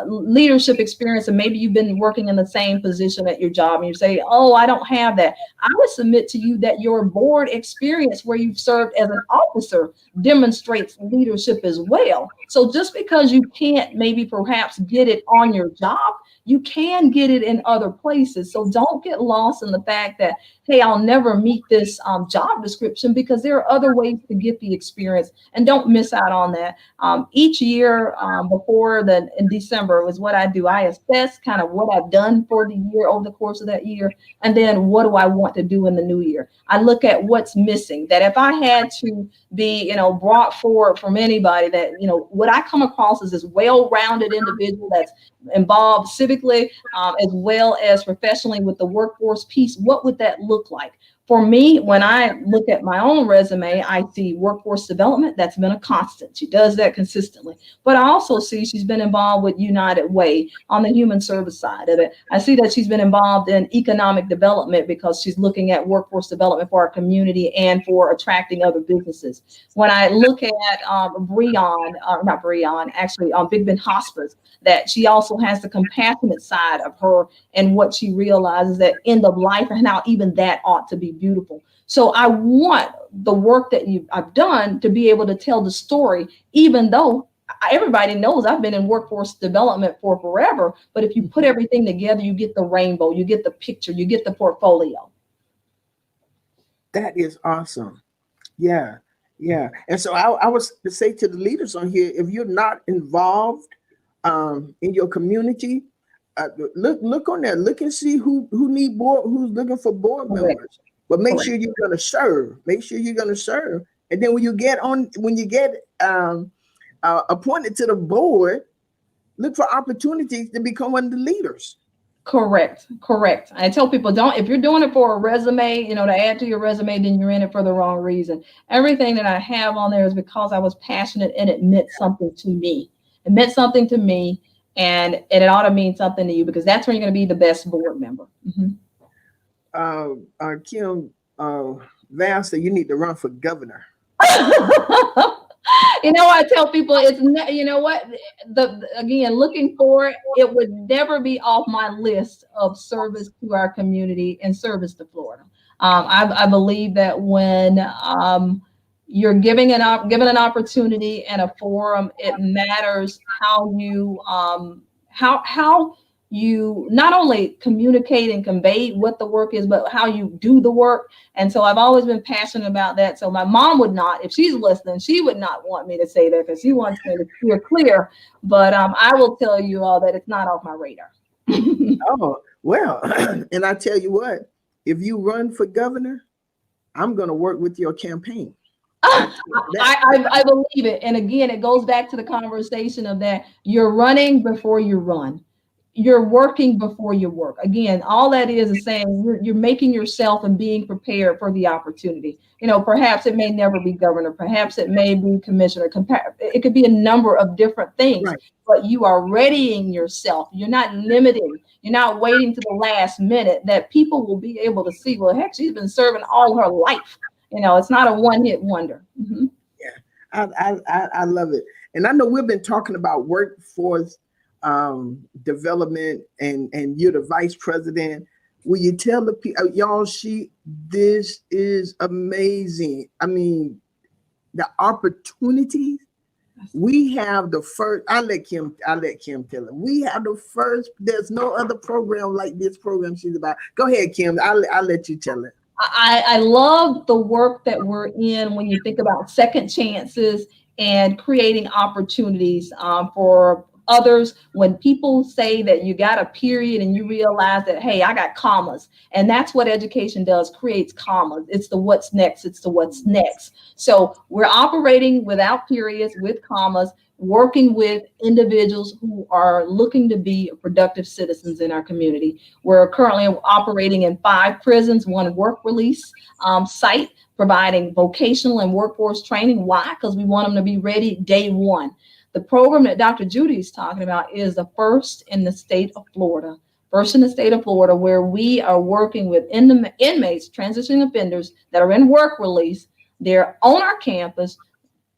leadership experience, and maybe you've been working in the same position at your job and you say, oh, I don't have that. I would submit to you that your board experience where you've served as an officer demonstrates leadership as well. So just because you can't maybe perhaps get it on your job, you can get it in other places. So don't get lost in the fact that, hey, I'll never meet this job description, because there are other ways to get the experience, and don't miss out on that. Each year in December was what I do. I assess kind of what I've done for the year over the course of that year, and then what do I want to do in the new year. I look at what's missing, that if I had to be, brought forward from anybody, that, what I come across as this well-rounded individual that's involved civically as well as professionally with the workforce piece, what would that look like? For me, when I look at my own resume, I see workforce development. That's been a constant. She does that consistently. But I also see she's been involved with United Way on the human service side of it. I see that she's been involved in economic development, because she's looking at workforce development for our community and for attracting other businesses. When I look at Big Ben Hospice, that she also has the compassionate side of her, and what she realizes that end of life and how even that ought to be beautiful. So I want the work that I've done to be able to tell the story, even though everybody knows I've been in workforce development for forever. But if you put everything together, you get the rainbow, you get the picture, you get the portfolio. That is awesome. Yeah. Yeah. And so I was to say to the leaders on here, if you're not involved in your community, look on there, look and see who's looking for board Correct. members. But make Correct. sure you're gonna serve. Make sure you're gonna serve. And then when you get appointed to the board, look for opportunities to become one of the leaders. Correct. Correct. I tell people, if you're doing it for a resume, to add to your resume, then you're in it for the wrong reason. Everything that I have on there is because I was passionate and it meant something to me. It meant something to me, and it ought to mean something to you, because that's when you're going to be the best board member. Kim Val said you need to run for governor. I tell people again, looking for it would never be off my list of service to our community and service to Florida. I believe that when you're given an opportunity and a forum, it matters how you not only communicate and convey what the work is, but how you do the work. And so I've always been passionate about that. So my mom would not, if she's listening, she would not want me to say that, because she wants me to steer clear. But I will tell you all that it's not off my radar. Oh, well, and I tell you what, if you run for governor, I'm going to work with your campaign. I believe it. And again, it goes back to the conversation of that you're running before you run. You're working before you work. Again, all that is saying you're making yourself and being prepared for the opportunity. Perhaps it may never be governor. Perhaps it may be commissioner. It could be a number of different things, right. But you are readying yourself. You're not limiting. You're not waiting to the last minute that people will be able to see, well, heck, she's been serving all her life. It's not a one-hit wonder. Mm-hmm. Yeah, I love it. And I know we've been talking about workforce development, and you're the vice president. Will you tell the people, y'all, this is amazing. I mean, the opportunities. We have the first, I'll let Kim tell it. We have the first, there's no other program like this program she's about. Go ahead, Kim. I'll let you tell it. I love the work that we're in when you think about second chances and creating opportunities for others. When people say that you got a period and you realize that, hey, I got commas, and that's what education does, creates commas. It's the what's next. It's the what's next. So we're operating without periods, with commas, working with individuals who are looking to be productive citizens in our community. We're currently operating in 5 prisons, 1 work release site, providing vocational and workforce training. Why? Because we want them to be ready day one. The program that Dr. Judy is talking about is the first in the state of Florida. Where we are working with inmates, transitioning offenders that are in work release. They're on our campus,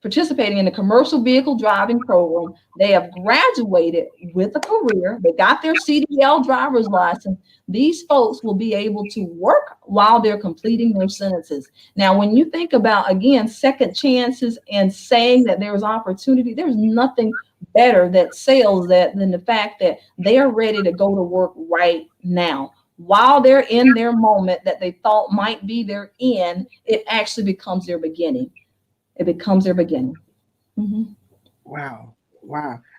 participating in the commercial vehicle driving program. They have graduated with a career. They got their CDL driver's license. These folks will be able to work while they're completing their sentences. Now, when you think about, again, second chances and saying that there's opportunity, there's nothing better that sells that than the fact that they are ready to go to work right now. While they're in their moment that they thought might be their end, it actually becomes their beginning. It becomes their beginning. Mm-hmm. Wow.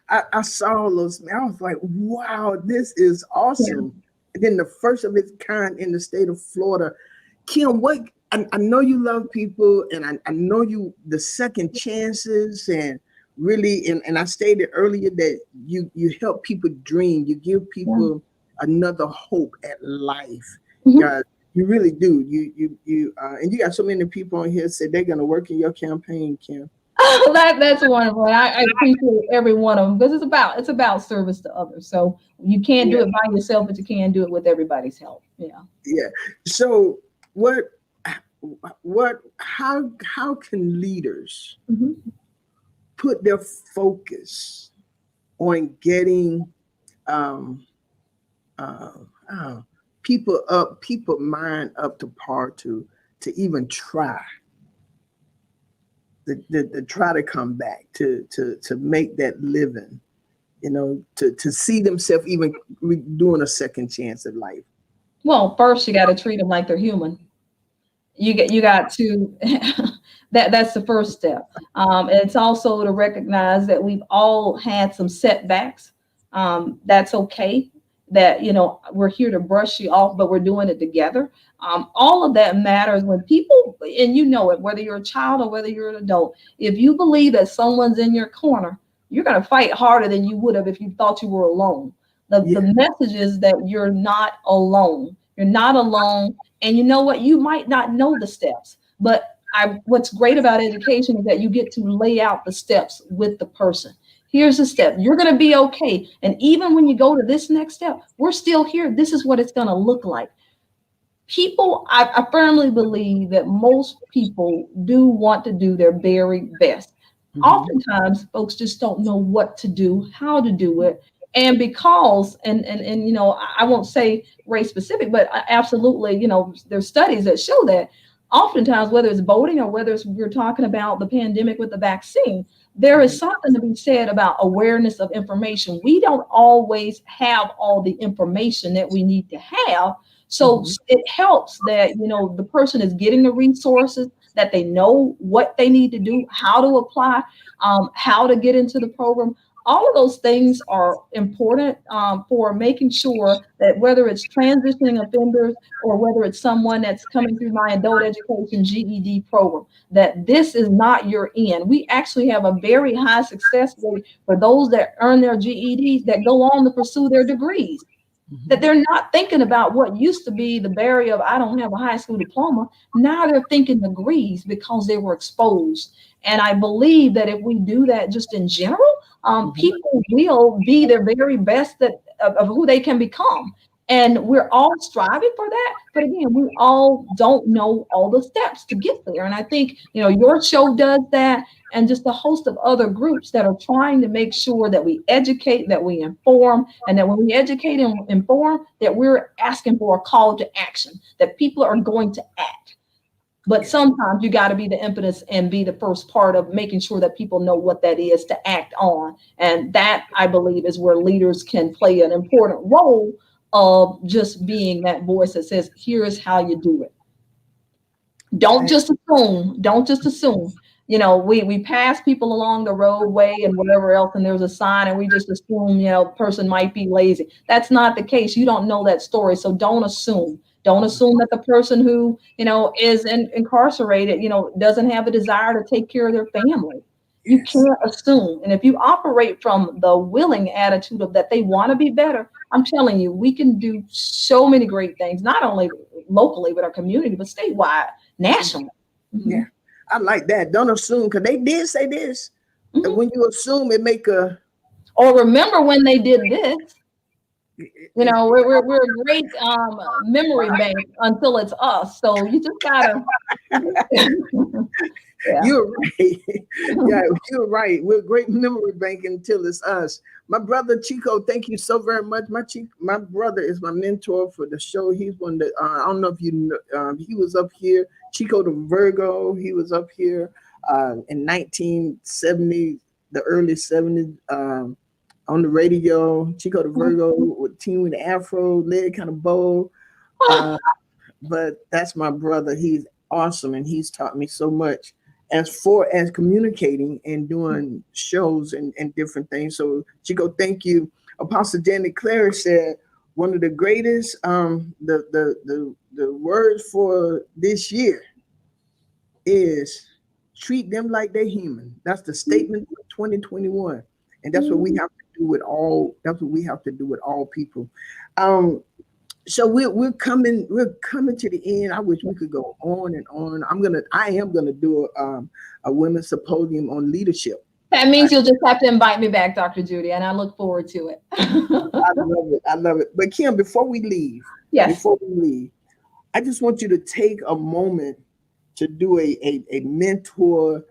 I saw those. I was like, wow, this is awesome. Yeah. And then the first of its kind in the state of Florida. Kim, I know you love people, and I know you, the second chances, and really, and I stated earlier that you help people dream. You give people another hope at life. Mm-hmm. You really do. And you got so many people on here said they're going to work in your campaign, Kim. Oh, that's wonderful. I appreciate every one of them, because it's about service to others. So you can't do it by yourself, but you can do it with everybody's help. Yeah. Yeah. So how can leaders put their focus on getting people mind up to par to even try to try to come back to make that living, to see themselves even doing a second chance at life? Well, first you got to treat them like they're human. You got to That's the first step. And it's also to recognize that we've all had some setbacks. That's okay. That, we're here to brush you off, but we're doing it together. All of that matters when people, and it, whether you're a child or whether you're an adult, if you believe that someone's in your corner, you're going to fight harder than you would have if you thought you were alone. The message is that you're not alone. You're not alone. And you know what? You might not know the steps, but what's great about education is that you get to lay out the steps with the person. Here's the step. You're going to be okay. And even when you go to this next step, we're still here. This is what it's going to look like. People, I firmly believe that most people do want to do their very best. Mm-hmm. Oftentimes, folks just don't know what to do, how to do it. And because, and I won't say race specific, but absolutely, there's studies that show that oftentimes, whether it's voting or whether we're talking about the pandemic with the vaccine, there is something to be said about awareness of information. We don't always have all the information that we need to have. So it helps that, the person is getting the resources, that they know what they need to do, how to apply, how to get into the program. All of those things are important for making sure that whether it's transitioning offenders or whether it's someone that's coming through my adult education GED program, that this is not your end. We actually have a very high success rate for those that earn their GEDs that go on to pursue their degrees. That they're not thinking about what used to be the barrier of I don't have a high school diploma. Now they're thinking degrees because they were exposed. And I believe that if we do that just in general, people will be their very best of who they can become. And we're all striving for that. But again, we all don't know all the steps to get there. And I think, your show does that, and just a host of other groups that are trying to make sure that we educate, that we inform, and that when we educate and inform, that we're asking for a call to action, that people are going to act. But sometimes you got to be the impetus and be the first part of making sure that people know what that is to act on. And that, I believe, is where leaders can play an important role of just being that voice that says, here's how you do it. Don't just assume. We pass people along the roadway and whatever else, and there's a sign and we just assume, person might be lazy. That's not the case. You don't know that story. So don't assume. Don't assume that the person who, is incarcerated, doesn't have a desire to take care of their family. You can't assume. And if you operate from the willing attitude of that they want to be better, I'm telling you, we can do so many great things, not only locally with our community, but statewide, nationally. Yeah, I like that. Don't assume, because they did say this. That when you assume, it make a... Or remember when they did this. We're a great memory bank until it's us. So you just gotta. Yeah. You're right. Yeah, you're right. We're a great memory bank until it's us. My brother Chico, thank you so very much. My brother is my mentor for the show. He's one that I don't know if you know. He was up here. Chico the Virgo. He was up here in 1970, the early 70s. On the radio, Chico the Virgo with team with the afro, leg kind of bow. But that's my brother. He's awesome, and he's taught me so much as communicating and doing shows and different things. So Chico, thank you. Apostle Janet Clary said one of the greatest the words for this year is treat them like they're human. That's the statement for 2021. And that's what we have to do with all. That's what we have to do with all people. So we're coming to the end. I wish we could go on and on. I am gonna do a women's symposium on leadership. That means you'll just have to invite me back, Dr. Judy, and I look forward to it. I love it. But Kim, before we leave, I just want you to take a moment to do a mentor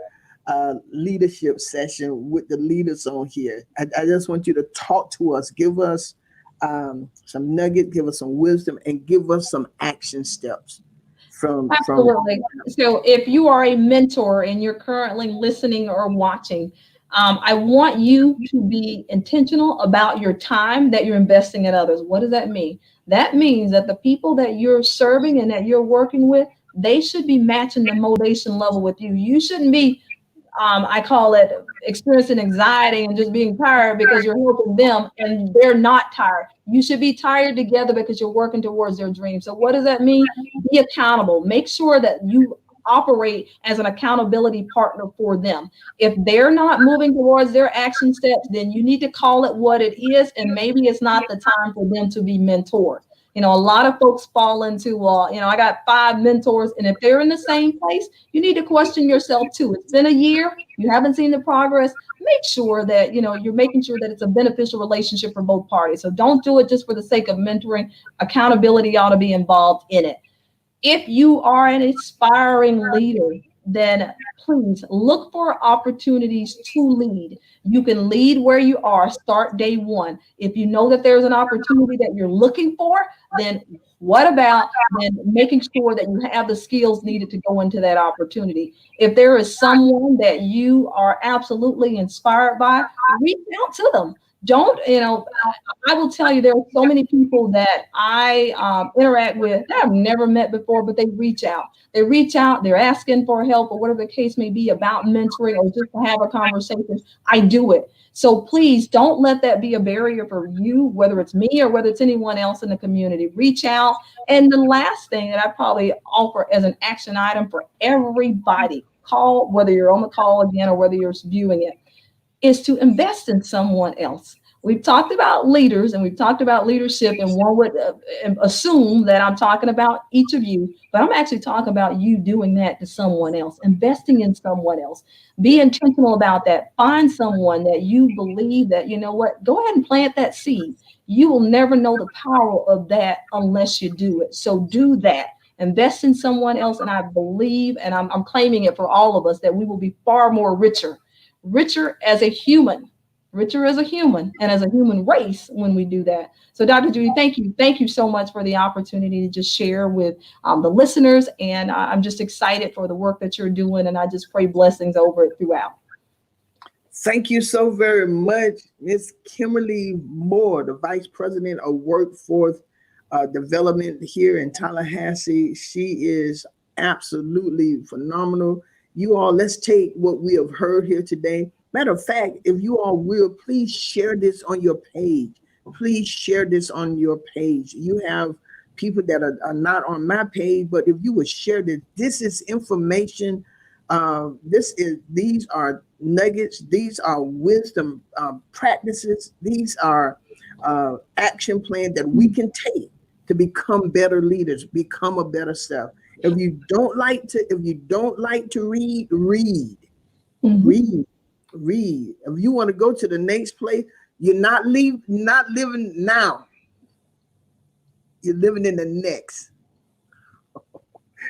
leadership session with the leaders on here. I just want you to talk to us, give us some nugget, give us some wisdom, and give us some action steps. Absolutely. So if you are a mentor and you're currently listening or watching, I want you to be intentional about your time that you're investing in others. What does that mean? That means that the people that you're serving and that you're working with, they should be matching the motivation level with you. You shouldn't be, I call it experiencing anxiety and just being tired because you're helping them and they're not tired. You should be tired together because you're working towards their dream. So what does that mean? Be accountable. Make sure that you operate as an accountability partner for them. If they're not moving towards their action steps, then you need to call it what it is. And maybe it's not the time for them to be mentored. A lot of folks fall into, I got 5 mentors. And if they're in the same place, you need to question yourself too. It's been a year. You haven't seen the progress. Make sure that, you're making sure that it's a beneficial relationship for both parties. So don't do it just for the sake of mentoring. Accountability ought to be involved in it. If you are an aspiring leader, then please look for opportunities to lead. You can lead where you are, start day one. If you know that there's an opportunity that you're looking for, then what about then making sure that you have the skills needed to go into that opportunity? If there is someone that you are absolutely inspired by, reach out to them. Don't, I will tell you, there are so many people that I interact with that I've never met before, but they reach out. They're asking for help or whatever the case may be about mentoring or just to have a conversation. I do it. So please don't let that be a barrier for you, whether it's me or whether it's anyone else in the community. Reach out. And the last thing that I probably offer as an action item for everybody, call, whether you're on the call again or whether you're viewing it, is to invest in someone else. We've talked about leaders and we've talked about leadership, and one would assume that I'm talking about each of you, but I'm actually talking about you doing that to someone else, investing in someone else. Be intentional about that. Find someone that you believe that, go ahead and plant that seed. You will never know the power of that unless you do it. So do that. Invest in someone else. And I believe, and I'm claiming it for all of us, that we will be far more richer as a human and as a human race when we do that. So Dr. Judy, thank you so much for the opportunity to just share with the listeners. And I'm just excited for the work that you're doing. And I just pray blessings over it throughout. Thank you so very much, Ms. Kimberly Moore, the Vice President of Workforce Development here in Tallahassee. She is absolutely phenomenal. You all, let's take what we have heard here today. Matter of fact, if you all will, please share this on your page. Please share this on your page. You have people that are not on my page, but if you would share this is information. These are nuggets. These are wisdom practices. These are action plans that we can take to become better leaders, become a better self. If you don't like to read, read. Mm-hmm. Read. If you want to go to the next place, you're not living now. You're living in the next.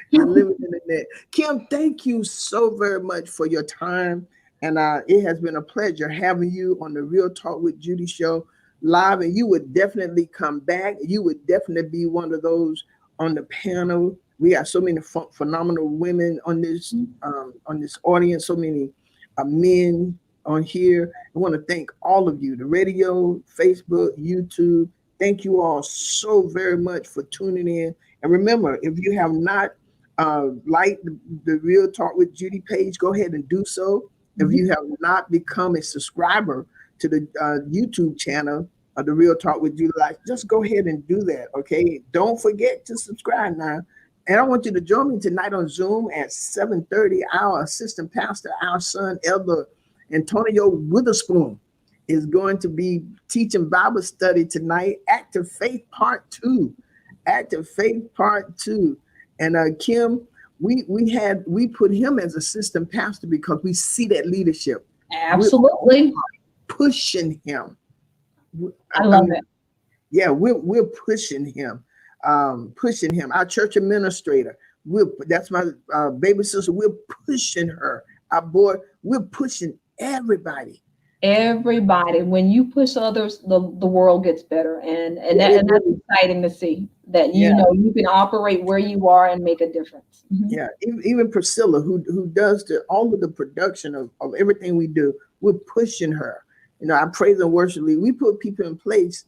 You're living in the next. Kim, thank you so very much for your time. And it has been a pleasure having you on the Real Talk with Judy show live. And you would definitely come back. You would definitely be one of those on the panel. We have so many phenomenal women on this audience, so many men on here. I want to thank all of you, the radio, Facebook, YouTube. Thank you all so very much for tuning in. And remember, if you have not liked the Real Talk with Judy page, go ahead and do so. If you have not become a subscriber to the YouTube channel of the Real Talk with Judy, just go ahead and do that, okay? Don't forget to subscribe now. And I want you to join me tonight on Zoom at 7:30. Our assistant pastor, our son, Elder Antonio Witherspoon, is going to be teaching Bible study tonight, Active Faith Part 2. Active Faith Part 2. And Kim, we put him as assistant pastor because we see that leadership. Absolutely. We're pushing him. I love it. Yeah, we're pushing him. Our church administrator, that's my baby sister. We're pushing her. Our board, we're pushing everybody. When you push others, the world gets better, and that's exciting to see that you can operate where you are and make a difference. Mm-hmm. Yeah, even Priscilla, who does all of the production of everything we do, we're pushing her. Our praise and worship league, we put people in place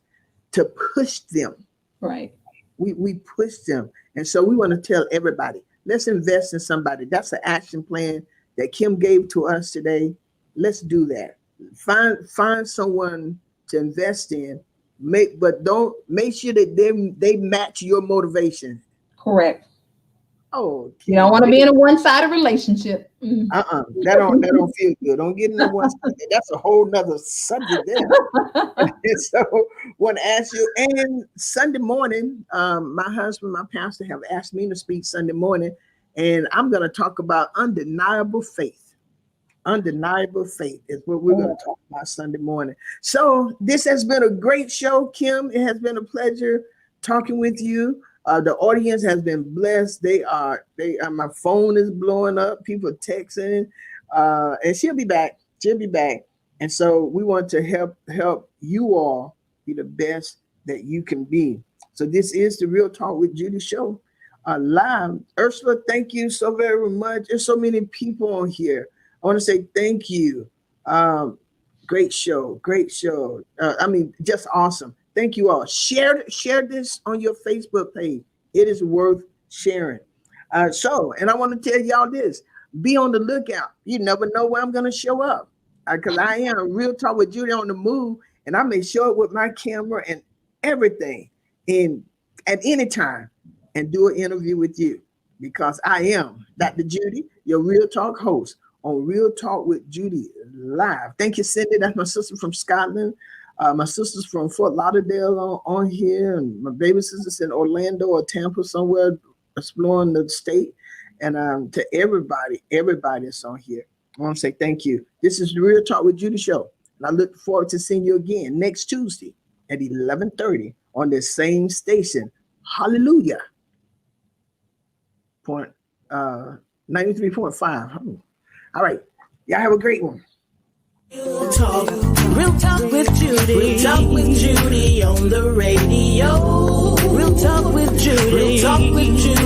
to push them. Right. We push them, and so we want to tell everybody, Let's invest in somebody. That's an action plan that Kim gave to us today. Let's do that. Find someone to invest in. Don't make sure that they match your motivation. Correct. Oh, you don't want to be in a one-sided relationship. That don't feel good. Don't get in the one. That's a whole nother subject there. And so, want to ask you. And Sunday morning, my husband, my pastor, have asked me to speak Sunday morning, and I'm going to talk about undeniable faith. Undeniable faith is what we're going to talk about Sunday morning. So this has been a great show, Kim. It has been a pleasure talking with you. The audience has been blessed. They are. My phone is blowing up. People texting, and she'll be back. She'll be back. And so we want to help you all be the best that you can be. So this is the Real Talk with Judy show, live. Ursula, thank you so very much. There's so many people on here. I want to say thank you. Great show. Great show. Just awesome. Thank you all. Share this on your Facebook page. It is worth sharing. And I want to tell y'all this. Be on the lookout. You never know where I'm going to show up. Because I am Real Talk with Judy on the move. And I may show up with my camera and everything at any time and do an interview with you. Because I am Dr. Judy, your Real Talk host on Real Talk with Judy live. Thank you, Cindy. That's my sister from Scotland. My sister's from Fort Lauderdale on here, and my baby sister's in Orlando or Tampa somewhere exploring the state. And to everybody that's on here, I want to say thank you. This is the Real Talk with Judy show, and I look forward to seeing you again next Tuesday at 11:30 on this same station. Hallelujah. 93.5. All right, y'all have a great one. Real talk with Judy. Real talk with Judy on the radio. Real talk with Judy. Real talk with Judy.